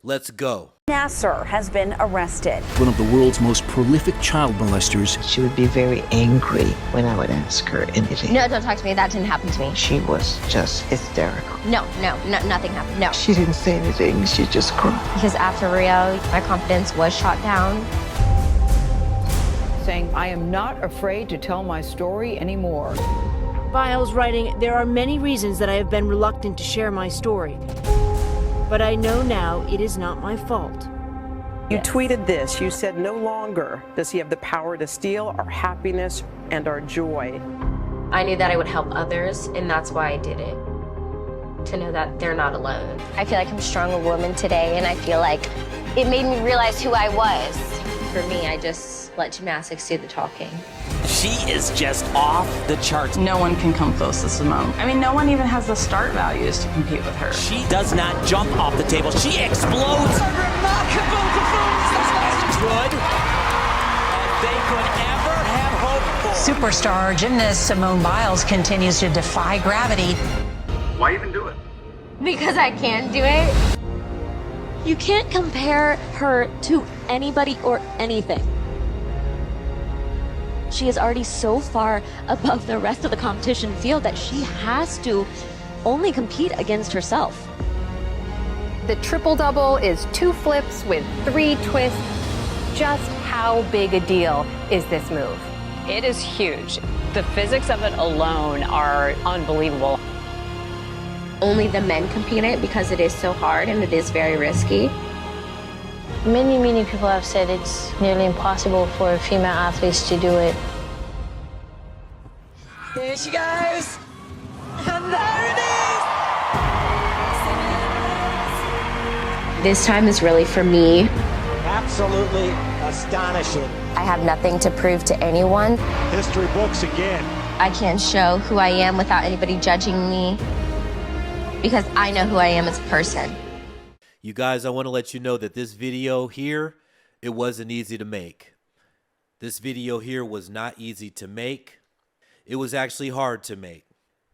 Let's go. Nasser has been arrested. One of the world's most prolific child molesters. She would be very angry when I would ask her anything. No, don't talk to me. That didn't happen to me. She was just hysterical. No, nothing happened. No. She didn't say anything. She just cried. Because after Rio, my confidence was shot down. Saying, I am not afraid to tell my story anymore. Biles writing, there are many reasons that I have been reluctant to share my story. But I know now it is not my fault. You tweeted this. You said, no longer does he have the power to steal our happiness and our joy. I knew that I would help others, and that's why I did it. To know that they're not alone. I feel like I'm a stronger woman today, and I feel like it made me realize who I was. For me, I just let gymnastics do the talking. She is just off the charts. No one can come close to Simone. I mean, no one even has the start values to compete with her. She does not jump off the table. She explodes. A remarkable performance. Good as they could ever have hoped for. Superstar gymnast Simone Biles continues to defy gravity. Why even do it? Because I can do it. You can't compare her to anybody or anything. She is already so far above the rest of the competition field that she has to only compete against herself. The triple-double is 2 flips with 3 twists. Just how big a deal is this move? It is huge. The physics of it alone are unbelievable. Only the men compete it because it is so hard and it is very risky. Many people have said it's nearly impossible for female athletes to do it. Here she goes. And there it is. This time is really for me. Absolutely astonishing. I have nothing to prove to anyone. History books again. I can't show who I am without anybody judging me because I know who I am as a person. You guys, I want to let you know that this video here, it wasn't easy to make. This video here was not easy to make. It was actually hard to make.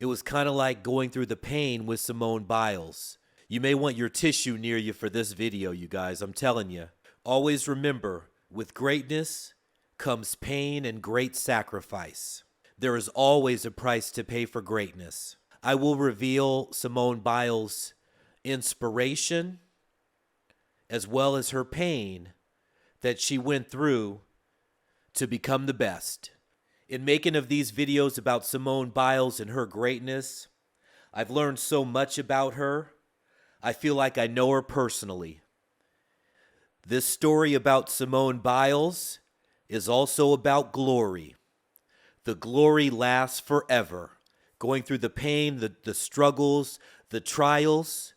It was kind of like going through the pain with Simone Biles. You may want your tissue near you for this video, you guys. I'm telling you. Always remember, with greatness comes pain and great sacrifice. There is always a price to pay for greatness. I will reveal Simone Biles' inspiration as well as her pain that she went through to become the best. In making of these videos about Simone Biles and her greatness, I've learned so much about her. I feel like I know her personally. This story about Simone Biles is also about glory. The glory lasts forever. Going through the pain, the struggles, the trials,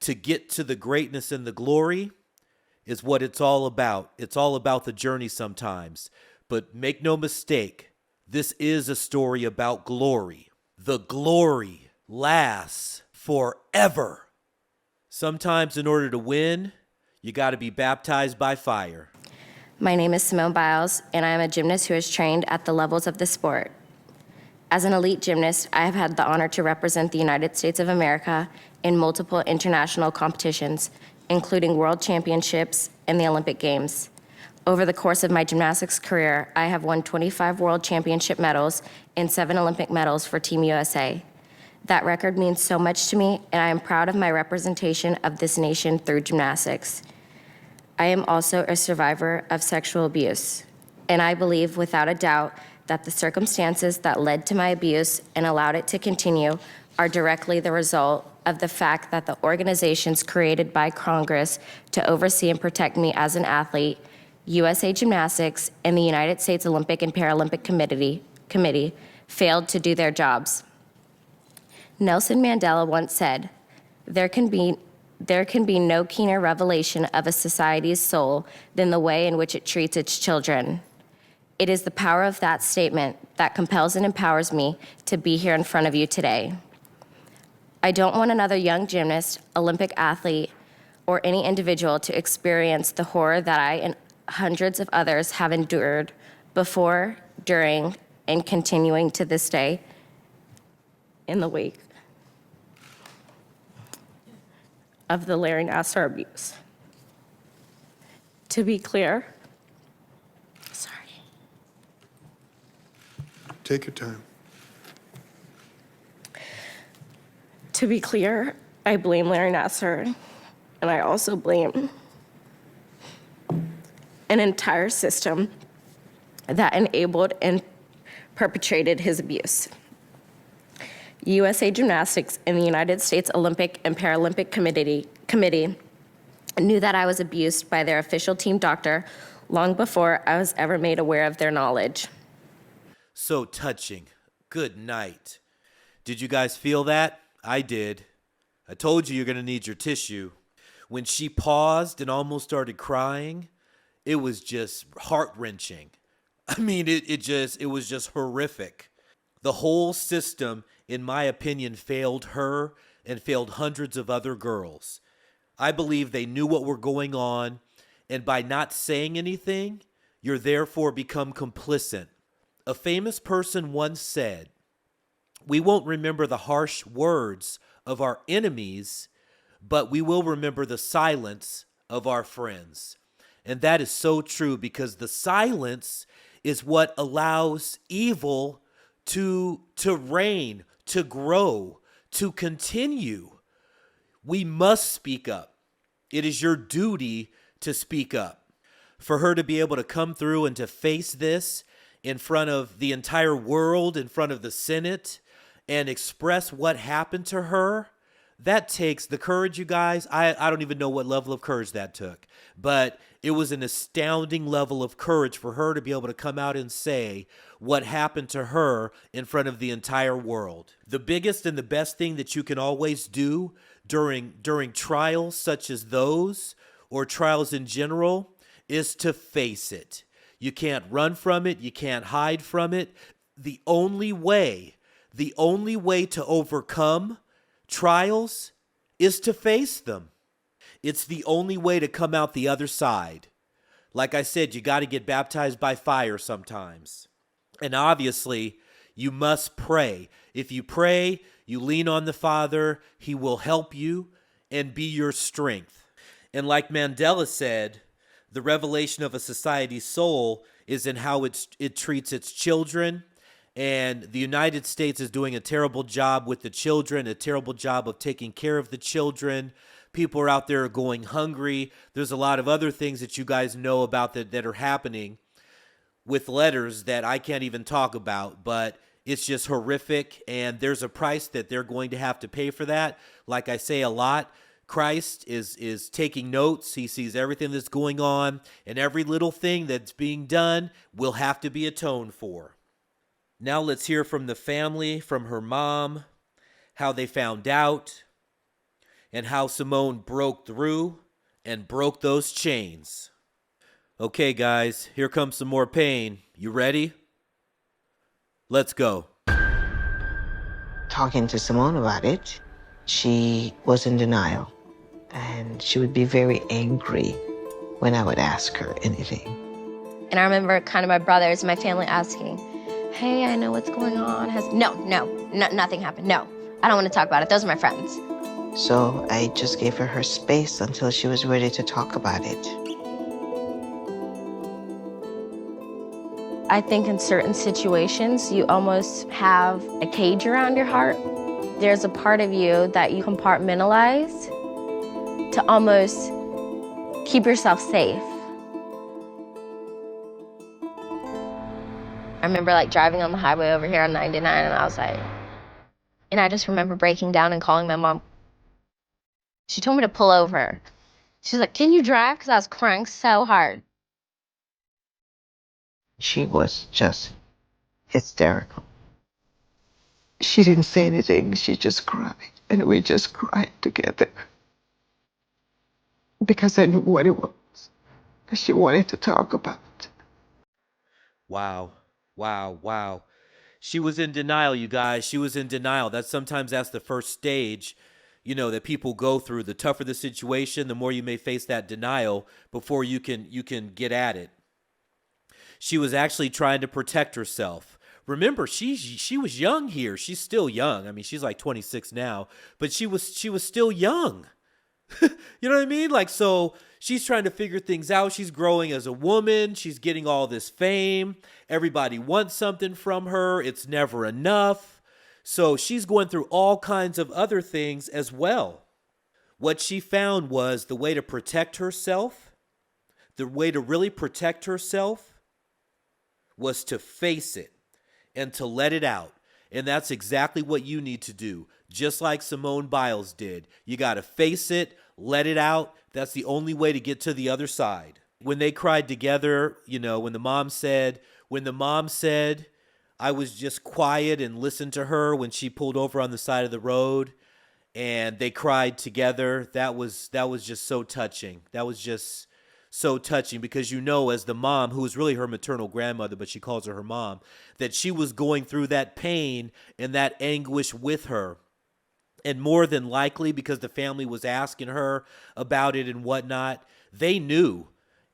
to get to the greatness and the glory is what it's all about. It's all about the journey sometimes. But make no mistake, this is a story about glory. The glory lasts forever. Sometimes in order to win, you got to be baptized by fire. My name is Simone Biles, and I am a gymnast who has trained at the levels of the sport. As an elite gymnast, I have had the honor to represent the United States of America in multiple international competitions, including World Championships and the Olympic Games. Over the course of my gymnastics career, I have won 25 World Championship medals and 7 Olympic medals for Team USA. That record means so much to me, and I am proud of my representation of this nation through gymnastics. I am also a survivor of sexual abuse, and I believe without a doubt that the circumstances that led to my abuse and allowed it to continue are directly the result of the fact that the organizations created by Congress to oversee and protect me as an athlete, USA Gymnastics and the United States Olympic and Paralympic Committee failed to do their jobs. Nelson Mandela once said, there can be no keener revelation of a society's soul than the way in which it treats its children. It is the power of that statement that compels and empowers me to be here in front of you today. I don't want another young gymnast, Olympic athlete, or any individual to experience the horror that I and hundreds of others have endured before, during, and continuing to this day in the wake of the Larry Nassar abuse. To be clear, sorry. Take your time. To be clear, I blame Larry Nassar, and I also blame an entire system that enabled and perpetrated his abuse. USA Gymnastics and the United States Olympic and Paralympic Committee knew that I was abused by their official team doctor long before I was ever made aware of their knowledge. So touching. Good night. Did you guys feel that? I did. I told you you're going to need your tissue. When she paused and almost started crying, it was just heart-wrenching. I mean, it was just horrific. The whole system, in my opinion, failed her and failed hundreds of other girls. I believe they knew what were going on, and by not saying anything, you're therefore become complicit. A famous person once said, "We won't remember the harsh words of our enemies, but we will remember the silence of our friends." And that is so true, because the silence is what allows evil to reign, to grow, to continue. We must speak up. It is your duty to speak up. For her to be able to come through and to face this in front of the entire world, in front of the Senate, and express what happened to her, that takes the courage, you guys. I don't even know what level of courage that took, but it was an astounding level of courage for her to be able to come out and say what happened to her in front of the entire world. The biggest and the best thing that you can always do during trials such as those, or trials in general, is to face it. You can't run from it. You can't hide from it. The only way to overcome trials is to face them. It's the only way to come out the other side. Like I said, you got to get baptized by fire sometimes. And obviously, you must pray. If you pray, you lean on the Father, He will help you and be your strength. And like Mandela said, the revelation of a society's soul is in how it treats its children. And the United States is doing a terrible job with the children, a terrible job of taking care of the children. People are out there going hungry. There's a lot of other things that you guys know about that are happening with letters that I can't even talk about, but it's just horrific, and there's a price that they're going to have to pay for that. Like I say a lot, Christ is taking notes. He sees everything that's going on, and every little thing that's being done will have to be atoned for. Now let's hear from the family, from her mom, how they found out, and how Simone broke through and broke those chains. Okay, guys, here comes some more pain. You ready? Let's go. Talking to Simone about it, she was in denial, and she would be very angry when I would ask her anything. And I remember kind of my brothers, my family asking, "Hey, I know what's going on." No, nothing happened. No, I don't want to talk about it. Those are my friends. So I just gave her space until she was ready to talk about it. I think in certain situations, you almost have a cage around your heart. There's a part of you that you compartmentalize to almost keep yourself safe. I remember like driving on the highway over here on 99, and I was like, and I just remember breaking down and calling my mom. She told me to pull over. She's like, "Can you drive?" Because I was crying so hard. She was just hysterical. She didn't say anything. She just cried, and we just cried together. Because I knew what it was that she wanted to talk about. Wow. She was in denial, you guys. She was in denial. That's the first stage, that people go through. The tougher the situation, the more you may face that denial before you can get at it. She was actually trying to protect herself. Remember, she was young here. She's still young. I mean, she's like 26 now, but she was still young. You know what I mean? Like, so she's trying to figure things out. She's growing as a woman. She's getting all this fame. Everybody wants something from her. It's never enough. So she's going through all kinds of other things as well. What she found was the way to protect herself, the way to really protect herself was to face it and to let it out. And that's exactly what you need to do. Just like Simone Biles did. You got to face it, let it out. That's the only way to get to the other side. When they cried together, you know, when the mom said, I was just quiet and listened to her when she pulled over on the side of the road and they cried together, that was just so touching. That was just so touching because, you know, as the mom, who was really her maternal grandmother, but she calls her mom, that she was going through that pain and that anguish with her. And more than likely, because the family was asking her about it and whatnot, they knew.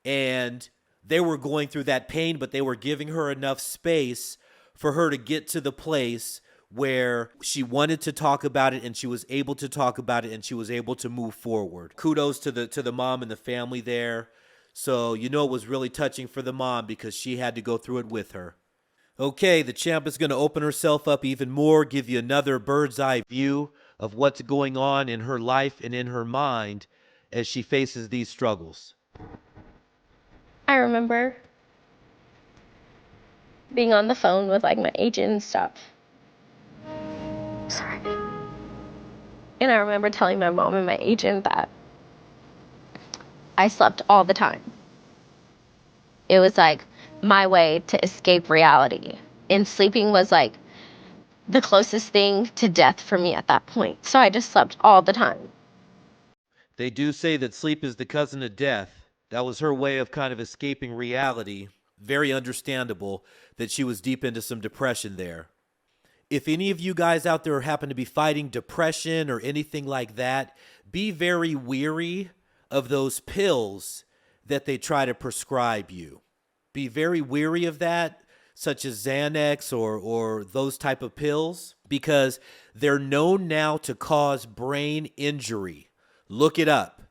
And they were going through that pain, but they were giving her enough space for her to get to the place where she wanted to talk about it and she was able to talk about it and she was able to move forward. Kudos to the mom and the family there. So, you know, it was really touching for the mom because she had to go through it with her. Okay, the champ is going to open herself up even more, give you another bird's eye view of what's going on in her life and in her mind as she faces these struggles. I remember being on the phone with like my agent and stuff. Sorry. And I remember telling my mom and my agent that I slept all the time. It was like my way to escape reality. And sleeping was like the closest thing to death for me at that point. So I just slept all the time. They do say that sleep is the cousin of death. That was her way of kind of escaping reality. Very understandable that she was deep into some depression there. If any of you guys out there happen to be fighting depression or anything like that, be very weary of those pills that they try to prescribe you. Be very weary of that, such as Xanax or those type of pills, because they're known now to cause brain injury. Look it up.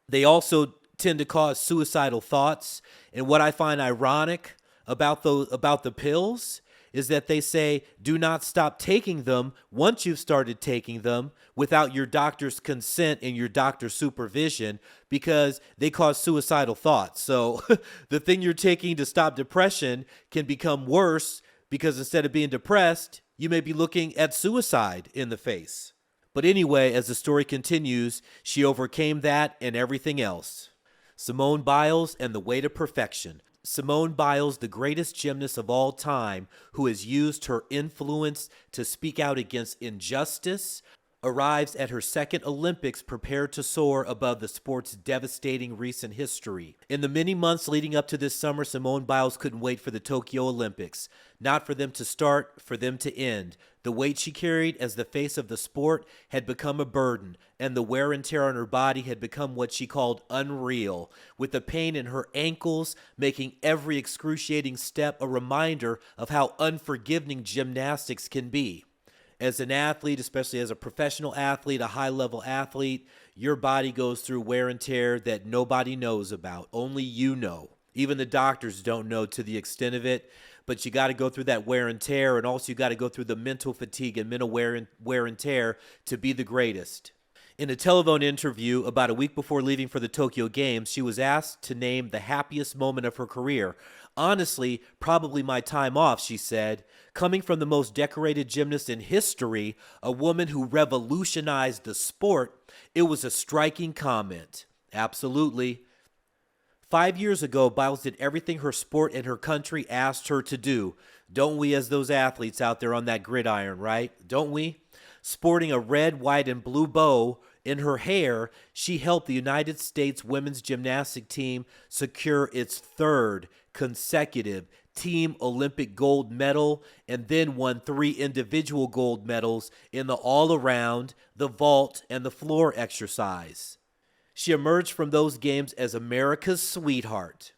They also tend to cause suicidal thoughts. And what I find ironic about the pills is that they say do not stop taking them once you've started taking them without your doctor's consent and your doctor's supervision, because they cause suicidal thoughts. So the thing you're taking to stop depression can become worse because instead of being depressed, you may be looking at suicide in the face. But anyway, as the story continues, she overcame that and everything else. Simone Biles and the way to perfection. Simone Biles, the greatest gymnast of all time, who has used her influence to speak out against injustice, arrives at her second Olympics prepared to soar above the sport's devastating recent history. In the many months leading up to this summer, Simone Biles couldn't wait for the Tokyo Olympics. Not for them to start, for them to end. The weight she carried as the face of the sport had become a burden, and the wear and tear on her body had become what she called unreal, with the pain in her ankles making every excruciating step a reminder of how unforgiving gymnastics can be. As an athlete, especially as a professional athlete, a high-level athlete, your body goes through wear and tear that nobody knows about. Only you know. Even the doctors don't know to the extent of it, but you got to go through that wear and tear, and also you got to go through the mental fatigue and mental wear and tear to be the greatest. In a telephone interview about a week before leaving for the Tokyo Games, she was asked to name the happiest moment of her career. Honestly, probably my time off, she said. Coming from the most decorated gymnast in history, a woman who revolutionized the sport, it was a striking comment. Absolutely. 5 years ago, Biles did everything her sport and her country asked her to do. Don't we, as those athletes out there on that gridiron, right? Don't we? Sporting a red, white, and blue bow in her hair, she helped the United States women's gymnastic team secure its third consecutive team Olympic gold medal, and then won 3 individual gold medals in the all-around, the vault, and the floor exercise. She emerged from those games as America's sweetheart.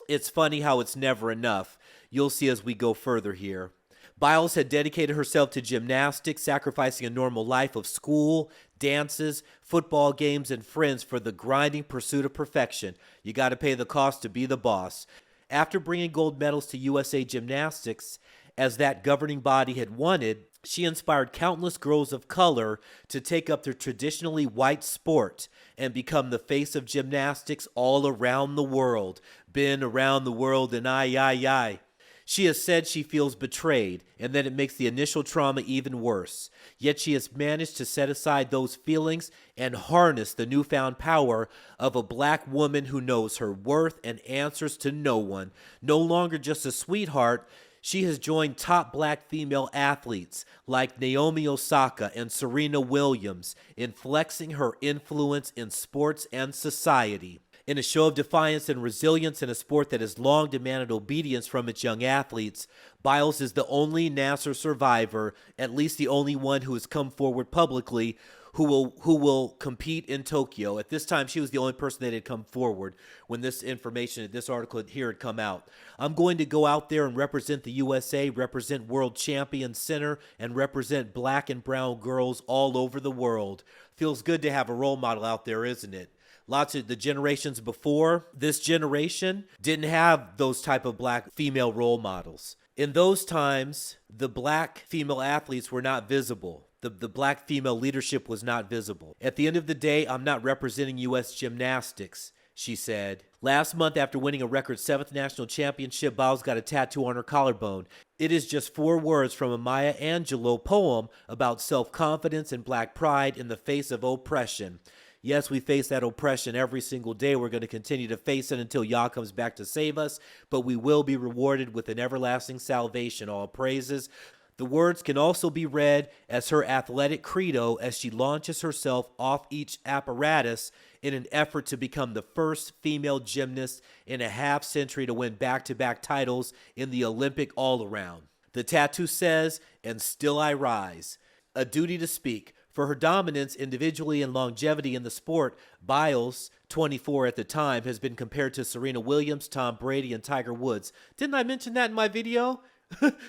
It's funny how it's never enough. You'll see as we go further here. Biles had dedicated herself to gymnastics, sacrificing a normal life of school, dances, football games, and friends for the grinding pursuit of perfection. You got to pay the cost to be the boss. After bringing gold medals to USA Gymnastics, as that governing body had wanted, she inspired countless girls of color to take up their traditionally white sport and become the face of gymnastics all around the world. Been around the world and I. She has said she feels betrayed and that it makes the initial trauma even worse. Yet she has managed to set aside those feelings and harness the newfound power of a black woman who knows her worth and answers to no one. No longer just a sweetheart, she has joined top black female athletes like Naomi Osaka and Serena Williams in flexing her influence in sports and society. In a show of defiance and resilience in a sport that has long demanded obedience from its young athletes, Biles is the only Nassar survivor, at least the only one who has come forward publicly, who will compete in Tokyo. At this time, she was the only person that had come forward when this information, this article here had come out. I'm going to go out there and represent the USA, represent World Champion Center, and represent black and brown girls all over the world. Feels good to have a role model out there, isn't it? Lots of the generations before this generation didn't have those type of black female role models. In those times, the black female athletes were not visible. The black female leadership was not visible. At the end of the day, I'm not representing U.S. Gymnastics, she said. Last month, after winning a record 7th national championship, Biles got a tattoo on her collarbone. It is just 4 words from a Maya Angelou poem about self-confidence and black pride in the face of oppression. Yes, we face that oppression every single day. We're going to continue to face it until Yah comes back to save us, but we will be rewarded with an everlasting salvation. All praises. The words can also be read as her athletic credo as she launches herself off each apparatus in an effort to become the first female gymnast in a half-century to win back-to-back titles in the Olympic all-around. The tattoo says, "And still I rise." A duty to speak. For her dominance individually and longevity in the sport, Biles, 24 at the time, has been compared to Serena Williams, Tom Brady, and Tiger Woods. Didn't I mention that in my video?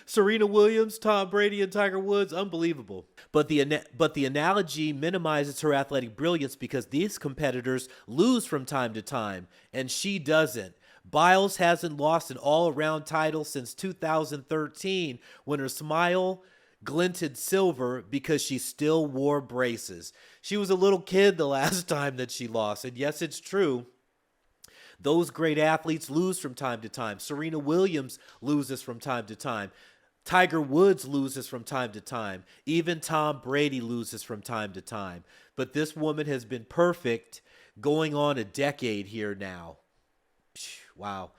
Serena Williams, Tom Brady, and Tiger Woods, unbelievable. But the analogy minimizes her athletic brilliance because these competitors lose from time to time, and she doesn't. Biles hasn't lost an all-around title since 2013 when her smile glinted silver because she still wore braces. She was a little kid the last time that she lost, and yes, it's true. Those great athletes lose from time to time. Serena Williams loses from time to time. Tiger Woods loses from time to time. Even Tom Brady loses from time to time. But this woman has been perfect going on a decade here now. Wow.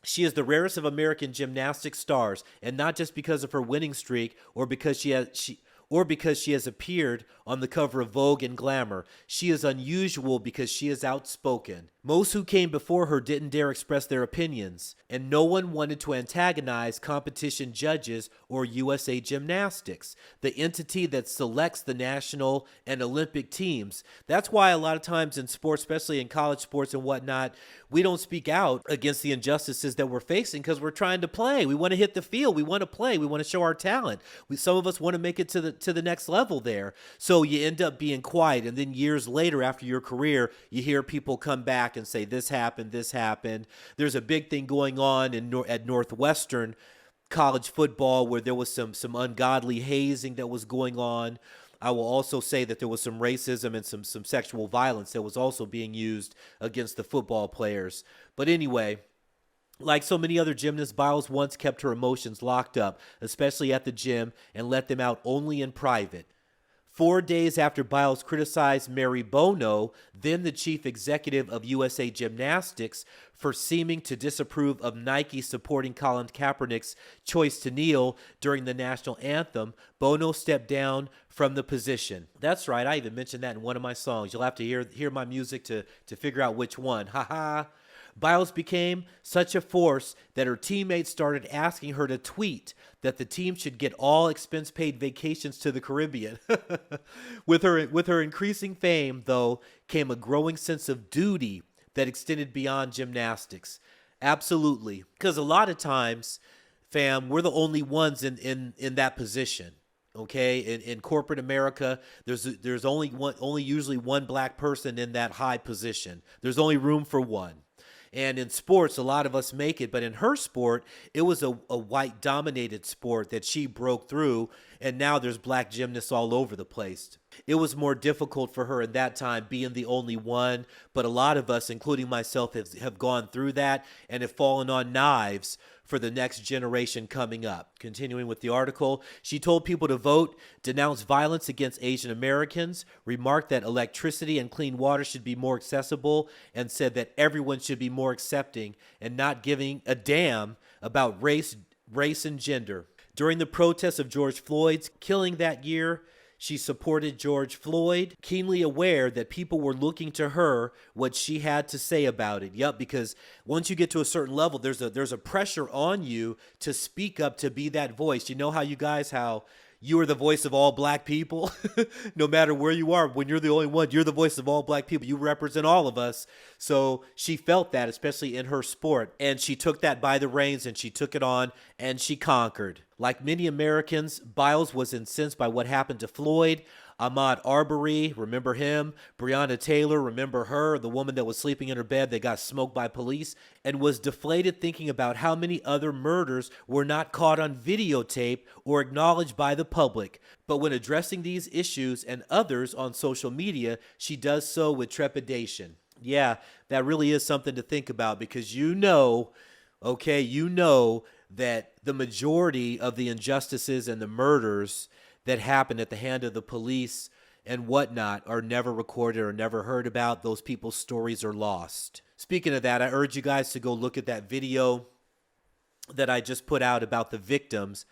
She is the rarest of American gymnastics stars, and not just because of her winning streak or because she has appeared on the cover of Vogue and Glamour. She is unusual because she is outspoken. Most who came before her didn't dare express their opinions, and no one wanted to antagonize competition judges or USA Gymnastics, the entity that selects the national and Olympic teams. That's why a lot of times in sports, especially in college sports and whatnot, we don't speak out against the injustices that we're facing because we're trying to play. We want to hit the field. We want to play. We want to show our talent. Some of us want to make it to the next level there. So you end up being quiet, and then years later after your career, you hear people come back and say, this happened, this happened. There's a big thing going on at Northwestern college football where there was some ungodly hazing that was going on. I will also say that there was some racism and some sexual violence that was also being used against the football players. But anyway, like so many other gymnasts, Biles once kept her emotions locked up, especially at the gym, and let them out only in private. 4 days after Biles criticized Mary Bono, then the chief executive of USA Gymnastics, for seeming to disapprove of Nike supporting Colin Kaepernick's choice to kneel during the national anthem, Bono stepped down from the position. That's right, I even mentioned that in one of my songs. You'll have to hear my music to figure out which one. Haha. Biles became such a force that her teammates started asking her to tweet that the team should get all expense-paid vacations to the Caribbean. With her increasing fame, though, came a growing sense of duty that extended beyond gymnastics. Absolutely. Because a lot of times, fam, we're the only ones in that position. Okay, in corporate America, there's only usually one black person in that high position. There's only room for one. And in sports, a lot of us make it, but in her sport, it was a white dominated sport that she broke through, and now there's black gymnasts all over the place. It was more difficult for her in that time being the only one, but a lot of us, including myself, have gone through that and have fallen on knives for the next generation coming up. Continuing with the article, she told people to vote, denounce violence against Asian Americans, remarked that electricity and clean water should be more accessible, and said that everyone should be more accepting and not giving a damn about race and gender. During the protests of George Floyd's killing that year, she supported George Floyd, keenly aware that people were looking to her what she had to say about it. Yep, because once you get to a certain level, there's a pressure on you to speak up, to be that voice. You know how you are the voice of all black people? No matter where you are, when you're the only one, you're the voice of all black people. You represent all of us. So she felt that, especially in her sport. And she took that by the reins and she took it on and she conquered. Like many Americans, Biles was incensed by what happened to Floyd. Ahmaud Arbery, remember him? Breonna Taylor, remember her? The woman that was sleeping in her bed that got smoked by police, and was deflated thinking about how many other murders were not caught on videotape or acknowledged by the public. But when addressing these issues and others on social media, she does so with trepidation. Yeah, that really is something to think about, because you know that the majority of the injustices and the murders that happen at the hand of the police and whatnot are never recorded or never heard about. Those people's stories are lost. Speaking of that, I urge you guys to go look at that video that I just put out about the victims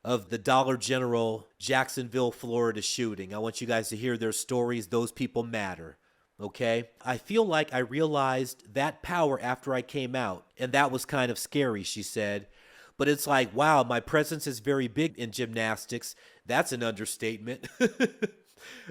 of the Dollar General, Jacksonville, Florida shooting. I want you guys to hear their stories. Those people matter. Okay? I feel like I realized that power after I came out, and that was kind of scary, she said. But it's like, wow, my presence is very big in gymnastics. That's an understatement.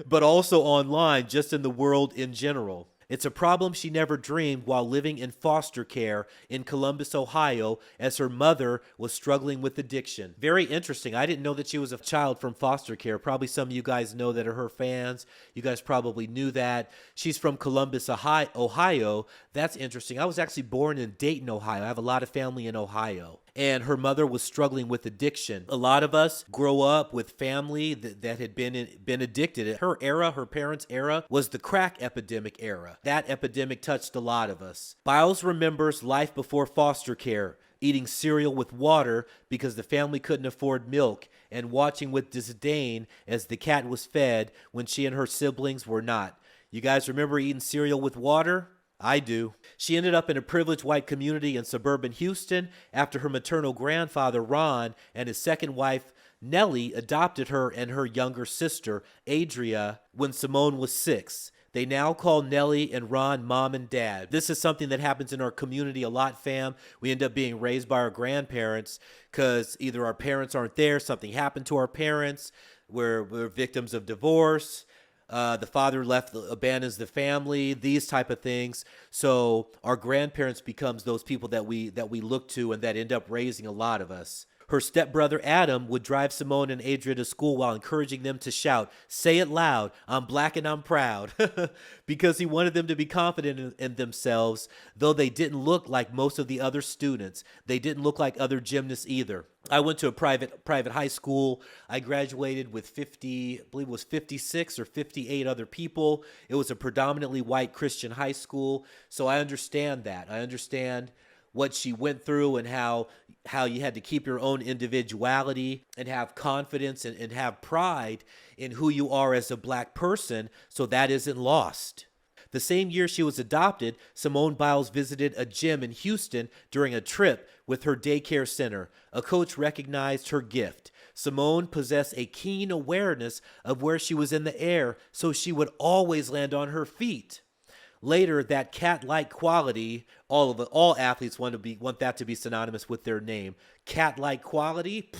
But also online, just in the world in general. It's a problem she never dreamed while living in foster care in Columbus, Ohio, as her mother was struggling with addiction. Very interesting. I didn't know that she was a child from foster care. Probably some of you guys know that are her fans. You guys probably knew that. She's from Columbus, Ohio. That's interesting. I was actually born in Dayton, Ohio. I have a lot of family in Ohio. And her mother was struggling with addiction. A lot of us grow up with family that had been addicted. Her era, her parents' era, was the crack epidemic era. That epidemic touched a lot of us. Biles remembers life before foster care, eating cereal with water because the family couldn't afford milk, and watching with disdain as the cat was fed when she and her siblings were not. You guys remember eating cereal with water? I do. She ended up in a privileged white community in suburban Houston after her maternal grandfather, Ron, and his second wife, Nellie, adopted her and her younger sister, Adria, when Simone was 6. They now call Nellie and Ron mom and dad. This is something that happens in our community a lot, fam. We end up being raised by our grandparents because either our parents aren't there, something happened to our parents, we're victims of divorce, the father abandons the family, these type of things. So our grandparents becomes those people that we look to and that end up raising a lot of us. Her stepbrother Adam would drive Simone and Adria to school while encouraging them to shout, "Say it loud, I'm black and I'm proud," because he wanted them to be confident in themselves, though they didn't look like most of the other students. They didn't look like other gymnasts either. I went to a private high school. I graduated with 50, I believe it was 56 or 58 other people. It was a predominantly white Christian high school, so I understand that. I understand what she went through and how you had to keep your own individuality and have confidence and have pride in who you are as a black person, so that isn't lost. The same year she was adopted, Simone Biles visited a gym in Houston during a trip with her daycare center. A coach recognized her gift. Simone possessed a keen awareness of where she was in the air, so she would always land on her feet. Later, that cat-like quality, all athletes want that to be synonymous with their name. Cat-like quality,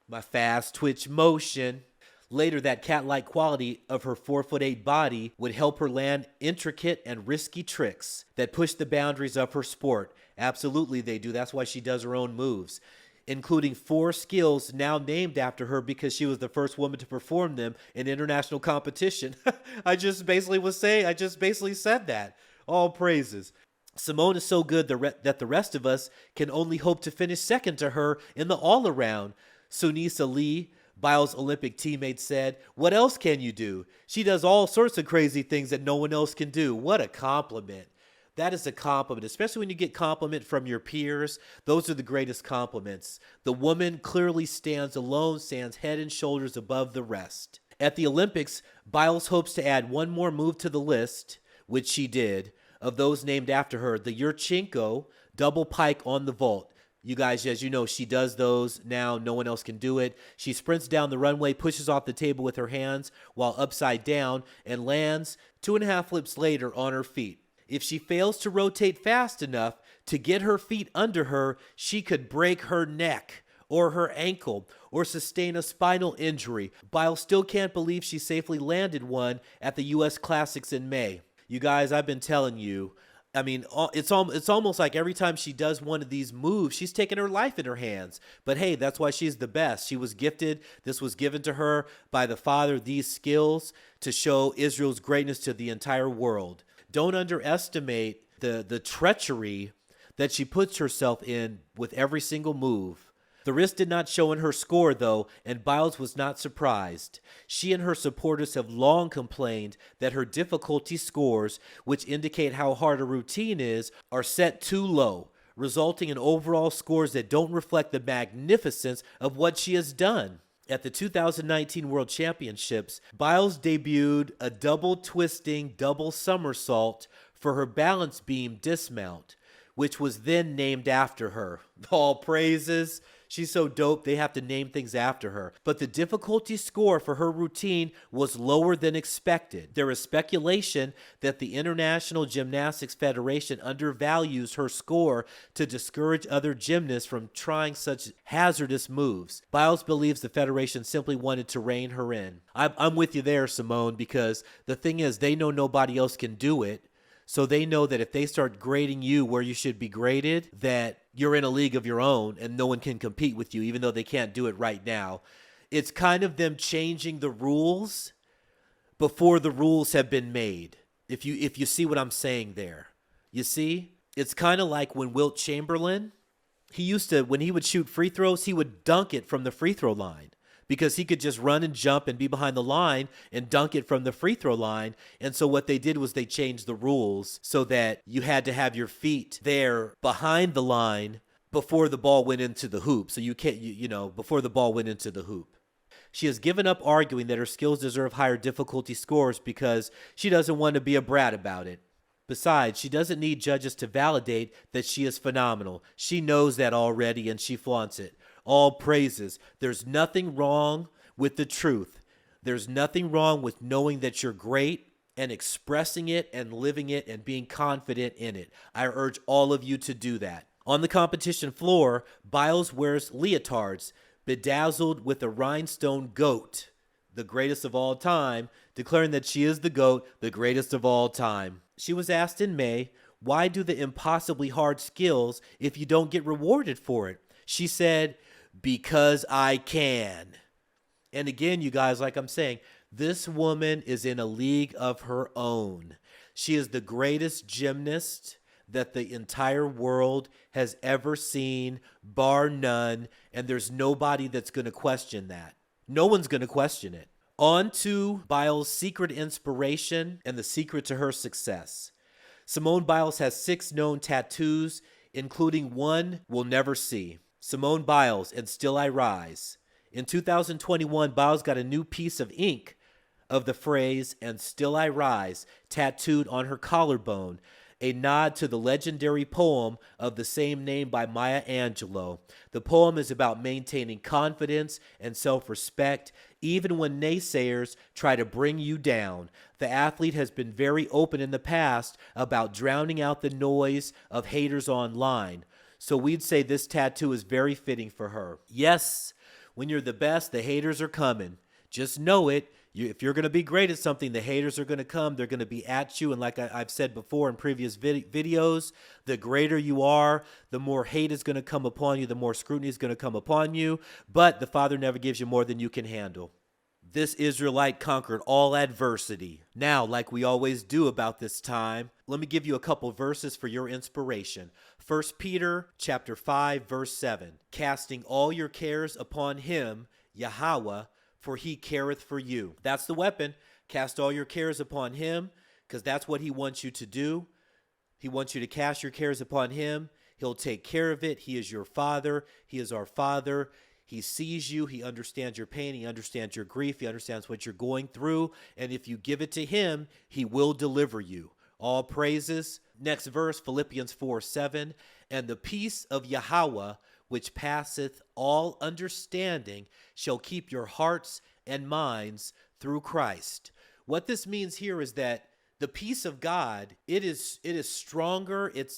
my fast twitch motion. Later, that cat-like quality of her 4'8" body would help her land intricate and risky tricks that push the boundaries of her sport. Absolutely, they do. That's why she does her own moves. including 4 skills now named after her because she was the first woman to perform them in international competition. I just basically said that. All praises. Simone is so good that the rest of us can only hope to finish second to her in the all-around. Sunisa Lee, Biles' Olympic teammate, said, "What else can you do? She does all sorts of crazy things that no one else can do." What a compliment. That is a compliment, especially when you get compliment from your peers. Those are the greatest compliments. The woman clearly stands alone, stands head and shoulders above the rest. At the Olympics, Biles hopes to add one more move to the list, which she did, of those named after her, the Yurchenko double pike on the vault. You guys, as you know, she does those now. No one else can do it. She sprints down the runway, pushes off the table with her hands while upside down, and lands 2.5 flips later on her feet. If she fails to rotate fast enough to get her feet under her, she could break her neck or her ankle or sustain a spinal injury. Biles still can't believe she safely landed one at the U.S. Classics in May. You guys, I've been telling you, I mean, it's almost like every time she does one of these moves, she's taking her life in her hands. But hey, that's why she's the best. She was gifted. This was given to her by the Father, these skills to show Israel's greatness to the entire world. Don't underestimate the treachery that she puts herself in with every single move. The risk did not show in her score, though, and Biles was not surprised. She and her supporters have long complained that her difficulty scores, which indicate how hard a routine is, are set too low, resulting in overall scores that don't reflect the magnificence of what she has done. At the 2019 World Championships, Biles debuted a double twisting double somersault for her balance beam dismount, which was then named after her. All praises. She's so dope, they have to name things after her. But the difficulty score for her routine was lower than expected. There is speculation that the International Gymnastics Federation undervalues her score to discourage other gymnasts from trying such hazardous moves. Biles believes the Federation simply wanted to rein her in. I'm with you there, Simone, because the thing is, they know nobody else can do it. So they know that if they start grading you where you should be graded, that you're in a league of your own and no one can compete with you, even though they can't do it right now. It's kind of them changing the rules before the rules have been made. If you see what I'm saying there. You see? It's kind of like when Wilt Chamberlain, when he would shoot free throws, he would dunk it from the free throw line, because he could just run and jump and be behind the line and dunk it from the free throw line. And so what they did was they changed the rules so that you had to have your feet there behind the line before the ball went into the hoop. So you can't, before the ball went into the hoop. She has given up arguing that her skills deserve higher difficulty scores because she doesn't want to be a brat about it. Besides, she doesn't need judges to validate that she is phenomenal. She knows that already and she flaunts it. All praises. There's nothing wrong with the truth. There's nothing wrong with knowing that you're great and expressing it and living it and being confident in it. I urge all of you to do that. On the competition floor, Biles wears leotards, bedazzled with a rhinestone goat, the greatest of all time, declaring that she is the GOAT, the greatest of all time. She was asked in May, why do the impossibly hard skills if you don't get rewarded for it? She said, because I can. And again, you guys, like I'm saying, this woman is in a league of her own. She is the greatest gymnast that the entire world has ever seen, bar none, and there's nobody that's going to question that. No one's going to question it. On to Biles' secret inspiration and the secret to her success. Simone Biles has 6 known tattoos, including one we'll never see. Simone Biles and Still I Rise. In 2021, Biles got a new piece of ink of the phrase "and still I rise" tattooed on her collarbone, a nod to the legendary poem of the same name by Maya Angelou. The poem is about maintaining confidence and self-respect even when naysayers try to bring you down. The athlete has been very open in the past about drowning out the noise of haters online. So we'd say this tattoo is very fitting for her. Yes, when you're the best, the haters are coming. Just know it. If you're going to be great at something, the haters are going to come. They're going to be at you. And like I've said before in previous videos, the greater you are, the more hate is going to come upon you, the more scrutiny is going to come upon you. But the Father never gives you more than you can handle. This Israelite conquered all adversity. Now, like we always do about this time, let me give you a couple verses for your inspiration. 1 Peter chapter 5, verse 7. Casting all your cares upon him, Yahweh, for he careth for you. That's the weapon. Cast all your cares upon him, because that's what he wants you to do. He wants you to cast your cares upon him. He'll take care of it. He is your Father. He is our Father. He sees you. He understands your pain. He understands your grief. He understands what you're going through. And if you give it to him, he will deliver you. All praises. Next verse, Philippians 4:7. And the peace of Yahweh, which passeth all understanding, shall keep your hearts and minds through Christ. What this means here is that the peace of God, it is stronger. It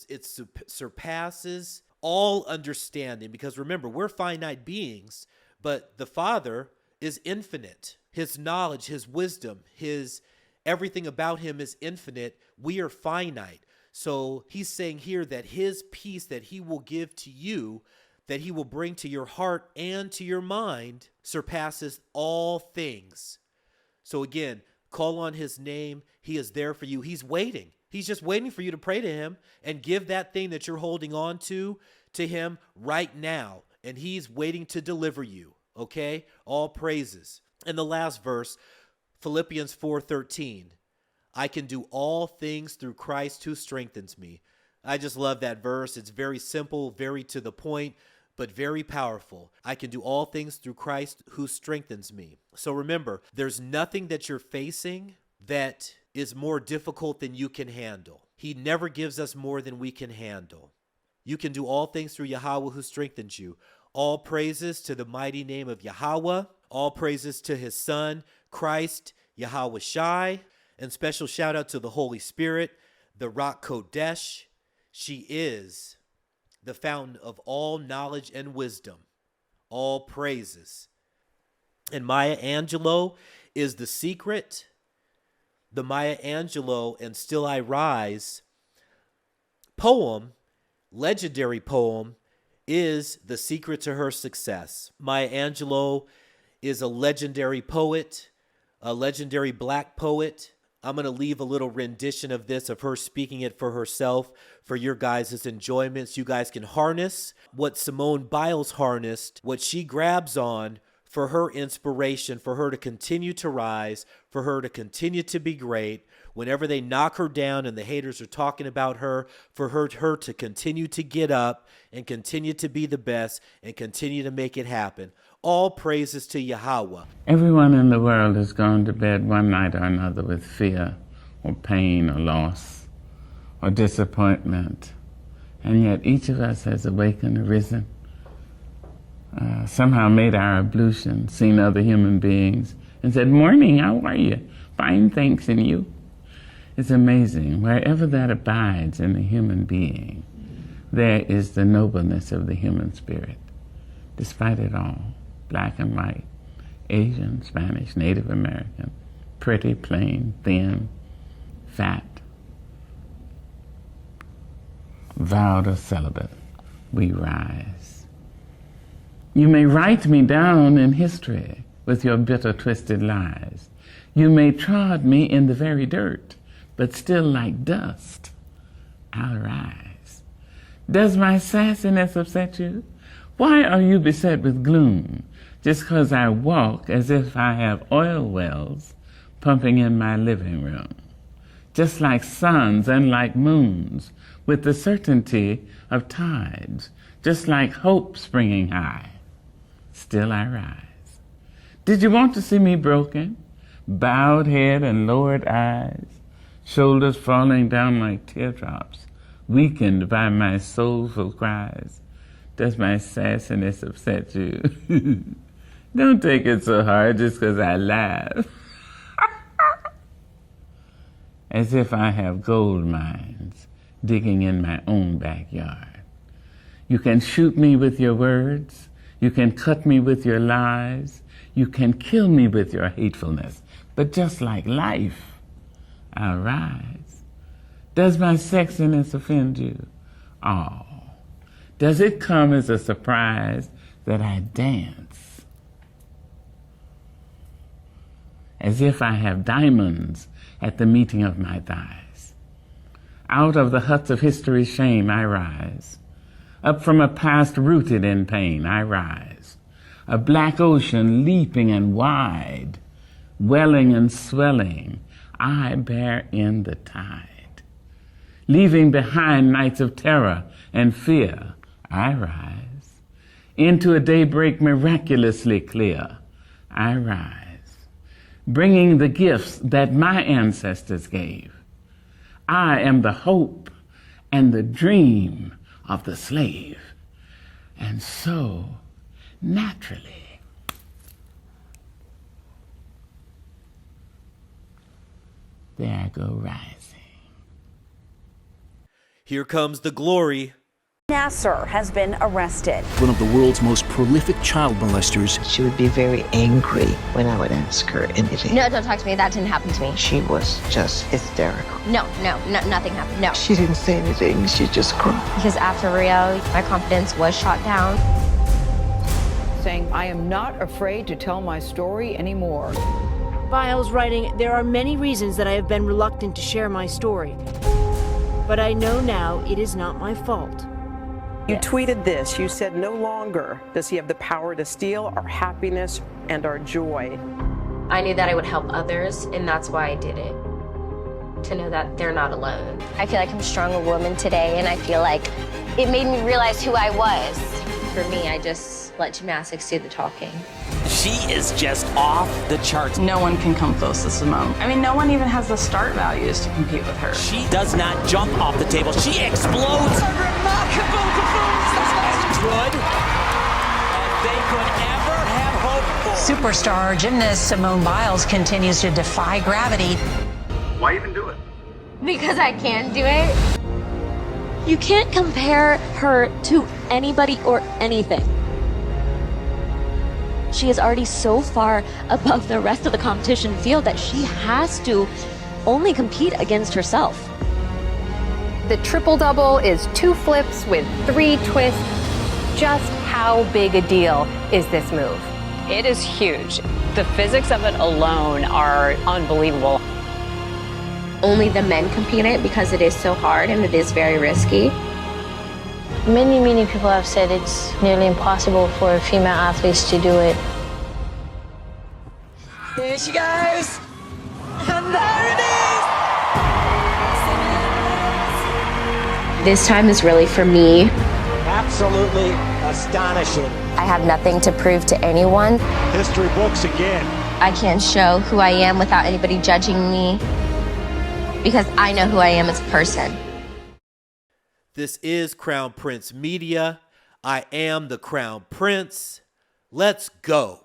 surpasses all understanding, because remember, we're finite beings, but the Father is infinite. His knowledge, his wisdom, his everything about him is infinite. We are finite. So he's saying here that his peace that he will give to you, that he will bring to your heart and to your mind, surpasses all things. So again, call on his name. He is there for you. He's waiting. He's just waiting for you to pray to him and give that thing that you're holding on to him right now. And he's waiting to deliver you. Okay? All praises. And the last verse, Philippians 4:13. I can do all things through Christ who strengthens me. I just love that verse. It's very simple, very to the point, but very powerful. I can do all things through Christ who strengthens me. So remember, there's nothing that you're facing that is more difficult than you can handle. He never gives us more than we can handle. You can do all things through Yahweh who strengthens you. All praises to the mighty name of Yahweh. All praises to his son, Christ, Yahweh Shai. And special shout out to the Holy Spirit, the Rock Kodesh. She is the fountain of all knowledge and wisdom. All praises. And Maya Angelou is the secret. The Maya Angelou and Still I Rise poem, legendary poem, is the secret to her success. Maya Angelou is a legendary poet, a legendary black poet. I'm going to leave a little rendition of this, of her speaking it for herself, for your guys' enjoyment, so you guys can harness what Simone Biles harnessed, what she grabs on for her inspiration, for her to continue to rise, for her to continue to be great. Whenever they knock her down and the haters are talking about her, for her to continue to get up and continue to be the best and continue to make it happen. All praises to Yahweh. Everyone in the world has gone to bed one night or another with fear or pain or loss or disappointment. And yet each of us has awakened, arisen, somehow made our ablution, seen other human beings, and said, "Morning, how are you? Fine, thanks, and you?" It's amazing. Wherever that abides in the human being, there is the nobleness of the human spirit, despite it all. Black and white, Asian, Spanish, Native American, pretty, plain, thin, fat, vowed or celibate, we rise. You may write me down in history with your bitter, twisted lies. You may trod me in the very dirt, but still like dust, I'll rise. Does my sassiness upset you? Why are you beset with gloom? Just 'cause I walk as if I have oil wells pumping in my living room. Just like suns and like moons, with the certainty of tides, just like hope springing high, still I rise. Did you want to see me broken? Bowed head and lowered eyes, shoulders falling down like teardrops, weakened by my soulful cries. Does my sassiness upset you? Don't take it so hard just 'cause I laugh. As if I have gold mines digging in my own backyard. You can shoot me with your words. You can cut me with your lies. You can kill me with your hatefulness. But just like life, I rise. Does my sexiness offend you? Oh. Does it come as a surprise that I dance? As if I have diamonds at the meeting of my thighs. Out of the huts of history's shame I rise. Up from a past rooted in pain I rise. A black ocean leaping and wide, welling and swelling, I bear in the tide. Leaving behind nights of terror and fear, I rise. Into a daybreak miraculously clear, I rise. Bringing the gifts that my ancestors gave. I am the hope and the dream of the slave. And so, naturally, there I go rising. Here comes the glory. Nasser has been arrested. One of the world's most prolific child molesters. She would be very angry when I would ask her anything. No, don't talk to me. That didn't happen to me. She was just hysterical. No, nothing happened. No. She didn't say anything. She just cried. Because after Rio, my confidence was shot down. Saying, I am not afraid to tell my story anymore. Biles writing, there are many reasons that I have been reluctant to share my story. But I know now it is not my fault. You tweeted this. You said, no longer does he have the power to steal our happiness and our joy. I knew that I would help others, and that's why I did it. To know that they're not alone. I feel like I'm a stronger woman today, and I feel like it made me realize who I was. For me, I just let gymnastics do the talking. She is just off the charts. No one can come close to Simone. I mean, no one even has the start values to compete with her. She does not jump off the table. She explodes. A remarkable performance. As good as they could ever have hoped for. Superstar gymnast Simone Biles continues to defy gravity. Why even do it? Because I can do it. You can't compare her to anybody or anything. She is already so far above the rest of the competition field that she has to only compete against herself. The triple-double is 2 flips with 3 twists. Just how big a deal is this move? It is huge. The physics of it alone are unbelievable. Only the men compete it because it is so hard and it is very risky. Many people have said it's nearly impossible for female athletes to do it. Here she goes. And there it is. This time is really for me. Absolutely astonishing. I have nothing to prove to anyone. History books again. I can show who I am without anybody judging me because I know who I am as a person. This is Crown Prince Media. I am the Crown Prince. Let's go.